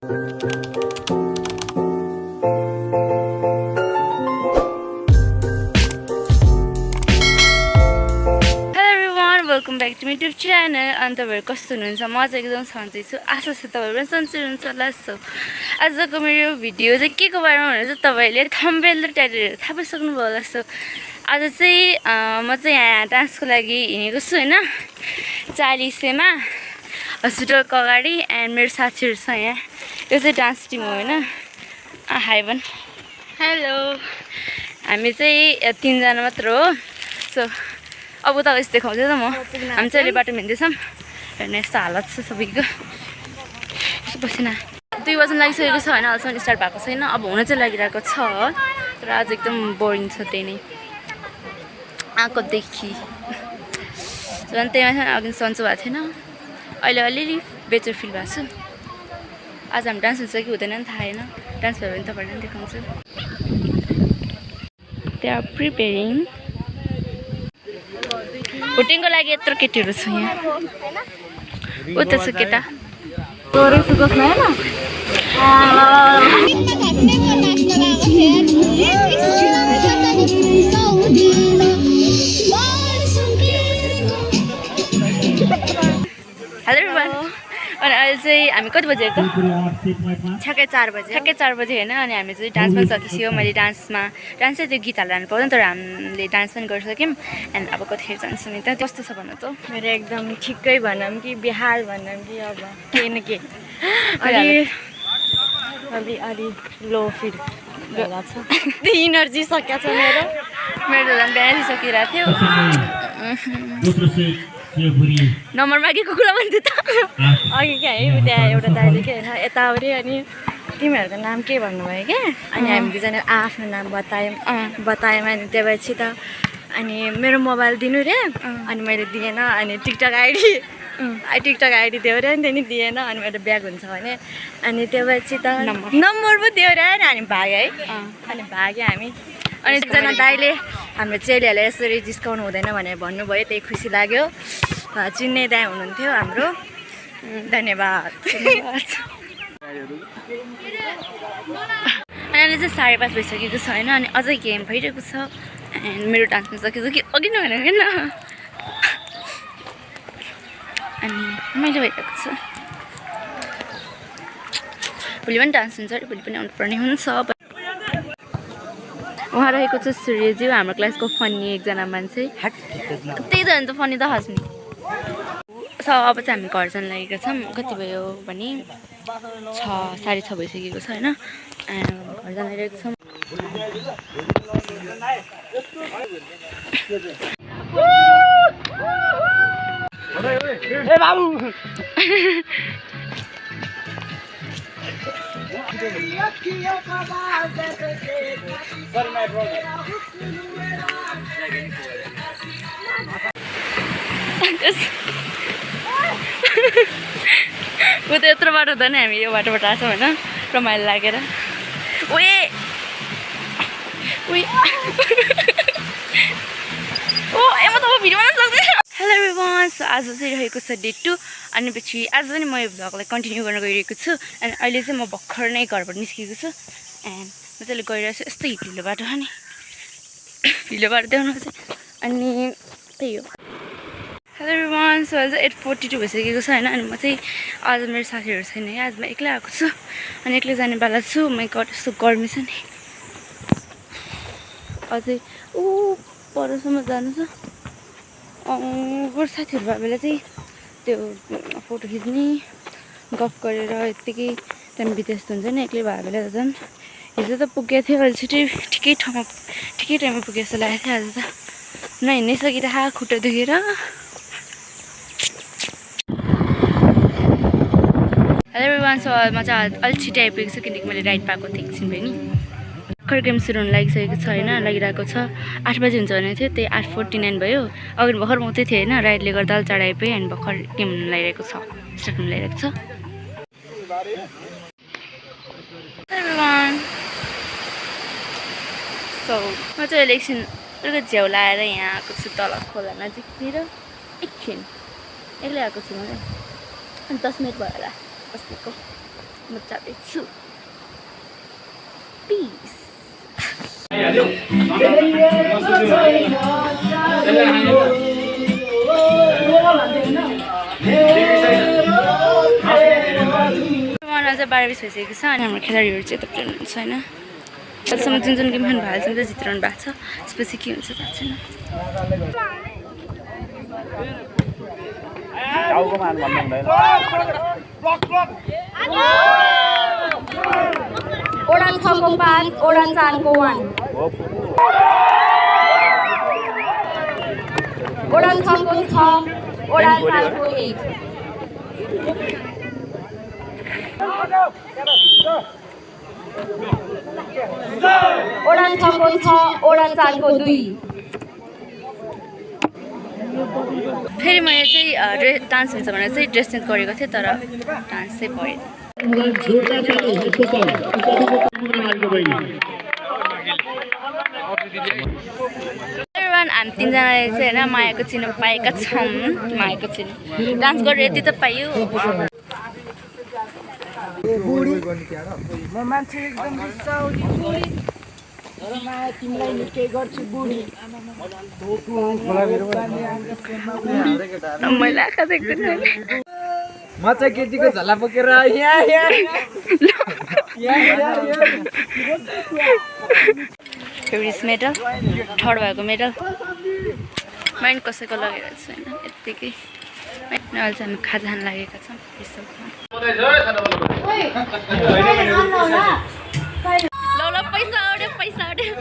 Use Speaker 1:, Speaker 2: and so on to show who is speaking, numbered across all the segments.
Speaker 1: Welcome back to my YouTube channel. And तपाईहरु कस्तो हुनुहुन्छ? म चाहिँ एकदम सन्चै छु। आशा छ तपाईहरु पनि सन्चै हुनुहुन्छ होला। सो आजको मेरो भिडियो चाहिँ के को बारेमा भनेर चाहिँ तपाईहरुले थम्बनेल र टाइटलहरु थाहा पाइसक्नु भयो होला। सो आज चाहिँ म चाहिँ यहाँ डान्सको लागि हिँडेको छु हैन। 40 मा हस्पिटलको अगाडि एन्ड मेरो साथीहरु छ यहाँ। यो चाहिँ डान्स टिम हो हैन। हाई भन। हेलो। हामी चाहिँ 3 जना मात्र हो। सो अब उता यस्तो देखाउँछु त म। हामी चाहिँ अहिले बाटोमा हिँड्दैछौँ। हेर्नु यस्तो हालत छ सबैको। बसिना 2 बज्न लागिसकेको छ हैन। अहिलेसम्म स्टार्ट भएको छैन। अब हुन चाहिँ लागिरहेको छ। तर आज एकदम बोरिङ छ त्यही नै। आँकोदेखि झन् त्यही माथि अघि सन्चो भएको थिएन। अहिले अलिअलि बेटर फिल भएको छु। आज हामी डान्स हुन्छ कि हुँदैन नि थाहा छैन। डान्स भयो भने तपाईँहरूलाई पनि देखाउँछु। They are preparing. भुटिङको लागि यत्रो केटीहरू छ यहाँ। उता छ केटा। तोरेको कसमा हैन? Hello everyone. अनि अहिले चाहिँ हामी कति बजे आएको? ठ्याक्कै 4 बजे। ठ्याक्कै 4 बजे हैन। अनि हामी चाहिँ डान्समा सकिसक्यो। मैले डान्स चाहिँ त्यो गीत हालेर पाउँदैन। तर हामीले डान्स पनि गरिसक्यौँ। एन्ड अब कतिखेर जान्छौँ नि त? कस्तो छ भन्नु त?
Speaker 2: मेरो एकदम ठिक्कै भनौँ कि बेहाल भनौँ कि अब केही न केही अलि लो फिल भइरहेको छ। त्यो इनर्जी सकिएको छ मेरो
Speaker 1: झन् बिहानै सकिरहेको थियो। नम्बर मागेको कुरा भन्थ्यो त
Speaker 2: अघि क्या है। त्यहाँ एउटा दाइले के होइन यताउरि अनि तिमीहरूको नाम के भन्नुभयो क्या। अनि हामी दुईजना आफ्नो नाम बतायौँ अनि त्यो भएपछि त अनि मेरो मोबाइल दिनु रे। अनि मैले दिएन। अनि टिकटक आइडी दियो रे। अनि त्यहाँदेखि दिएन। अनि मेरो ब्याग हुन्छ भने अनि त्यो भएपछि त नम्बर पो दियो रे। अनि भाग्यो है। अनि भाग्यो हामी। अनि एकजना दाइले हाम्रो चेलीहरूलाई यसरी जिस्काउनु हुँदैन भनेर भन्नुभयो। त्यही खुसी लाग्यो। चिन्ने दाइ हुनुहुन्थ्यो हाम्रो। धन्यवाद।
Speaker 1: अहिले चाहिँ 5:30 भइसकेको छ होइन। अनि अझै गेम भइरहेको छ। एन्ड मेरो डान्समा सकेको कि अघि नै भनेको होइन। अनि मैले भइरहेको छ। भोलि पनि डान्स हुन्छ अरे। भोलि पनि आउनुपर्ने हुन्छ। उहाँ रहेको छ सूर्यज्यू, हाम्रो क्लासको फनी एकजना मान्छे। त्यही त त फनी त हाँस्ने। अब चाहिँ हामी घर जान लागेको छौँ। कति भयो भने 6:30 भइसकेको छ होइन। घर जान लागेको छौँ। ऊ त यत्रो बाटो हुँदैन। हामी यो बाटोबाट आएको छौँ होइन। रमाइलो लागेर। उयो ओ म त भिडियो बनाउन सक्दैन। Hello everyone. सो आज चाहिँ रहेको छ डे 2। अनि पछि आज पनि म यो भ्लगलाई कन्टिन्यू गर्न गइरहेको छु। अनि अहिले चाहिँ म भर्खर नै घरबाट निस्केको छु। एन्ड म चाहिँ गइरहेको छु। यस्तो हिलो बाटो हो नि। हिलो बाटो देखाउनु चाहिँ। अनि त्यही हो। Hello everyone. सो आज 8:42 भइसकेको छ होइन। अनि म चाहिँ आज मेरो साथीहरू छैन है। आज म एक्लै आएको छु। अनि एक्लै जाने बेला छु। माइ गड यस्तो गर्मी छ नि। अझै परसम्म जानु छ। बरु साथीहरू भए बेला चाहिँ त्यो फोटो खिच्ने गफ गरेर यत्तिकै टाइम बिते जस्तो हुन्छ नि। एक्लै भए बेला झन्। हिजो त पुगेको थियो। अहिले छिटै ठिकै टाइममा पुगेको जस्तो लागेको थियो। आज त नहिँड्नै सकिरहेको खुट्टा दुखेर। Hello everyone. सो म चाहिँ अलिक छिटै आइपुगेको छु किनकि मैले राइड पाएको थिएँ एकछिन भयो नि। भर्खर गेम सुरु हुन लागिसकेको छ होइन। लागिरहेको छ। 8 बजी हुन्छ भनेको थियो। त्यही 8:49 भयो। अघि भर्खर म उतै थिएँ होइन। राइडले गर्दा अलि चाँडो आइपुगेँ। अनि भर्खर गेम हुन लागिरहेको छ। स्टार्ट हुन लागिरहेको छ। सो म चाहिँ अहिले एकछिन अलिकति झ्याउ लाएर यहाँ आएको छु तल खोला नजिकतिर। एकछिन एक्लै आएको छु म चाहिँ। 10 मिनट भयो होला बसेको। म जाँदैछु पिस चाहिँ 12:20 भइसकेको छ अनि हाम्रो खेलाडीहरू चाहिँ यता हुनुहुन्छ होइन अहिलेसम्म जुन जुन गेम खेल्नु भएको छ नि त जितिरहनु भएको छ त्यसपछि के हुन्छ थाहा छैन
Speaker 2: ओडान 6 को 5 ओडान 4 को 1 ओडान 6 को 6 ओडान 4 को 1 ओडान 6 को 6 ओडान 4 को 2
Speaker 1: फेरि मैले चाहिँ डान्स हुन्छ भनेर चाहिँ ड्रेस चेन्ज गरेको थिएँ तर डान्स चाहिँ भएन हामी तिनजनाले चाहिँ होइन मायाको चिनो पाएका छौँ मायाको चिनो डान्स गरेर यति त पाइयो
Speaker 3: म मान्छे एकदम रिसाउने बुढी तर माया तिमीलाई निकै गर्छु बुढी
Speaker 1: मैले आँखा देख्दैन
Speaker 3: म चाहिँ केटीको झला बोकेर
Speaker 1: फेभरेट मेडल थर्ड भएको मेडल माइन्ड कसैको लगेको छैन यत्तिकै अहिले चाहिँ हामी खाजा खान लागेका छौँ यसो ल पैसा आउँयो पैसा आउँयो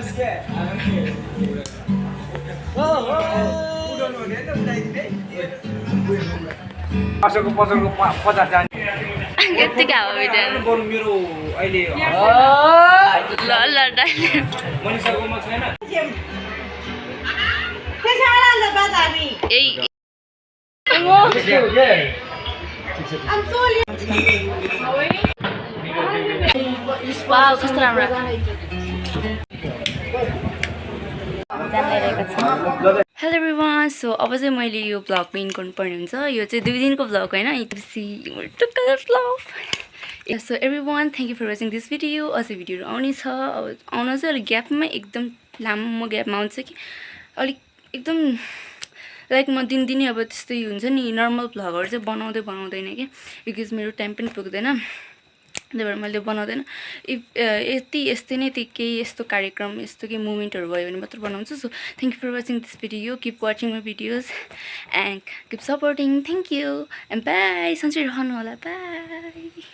Speaker 3: पसलको 50 जाने
Speaker 1: यत्तिकै हावा भिडियो
Speaker 3: मेरो अहिले
Speaker 1: ल
Speaker 3: मनिषाकोमा छैन
Speaker 1: वाउ कस्तो राम्रो हेलो एभ्रिवान सो अब चाहिँ मैले यो भ्लग मेन गर्नुपर्ने हुन्छ यो चाहिँ 2 दिनको भ्लग होइन so everyone thank you for watching this video अझै भिडियोहरू आउनेछ अब आउन चाहिँ अलिक ग्यापमै एकदम लामो ग्यापमा आउँछ कि अलिक एकदम लाइक म दिनदिनै अब त्यस्तै हुन्छ नि नर्मल भ्लगहरू चाहिँ बनाउँदैन क्या बिकज मेरो टाइम पनि पुग्दैन त्यही भएर मैले बनाउँदैन यस्तै नै केही यस्तो कार्यक्रम यस्तो केही मुभमेन्टहरू भयो भने मात्र बनाउँछु so thank you for watching this video keep watching my videos and keep supporting thank you and bye सन्चै रहनु होला बाई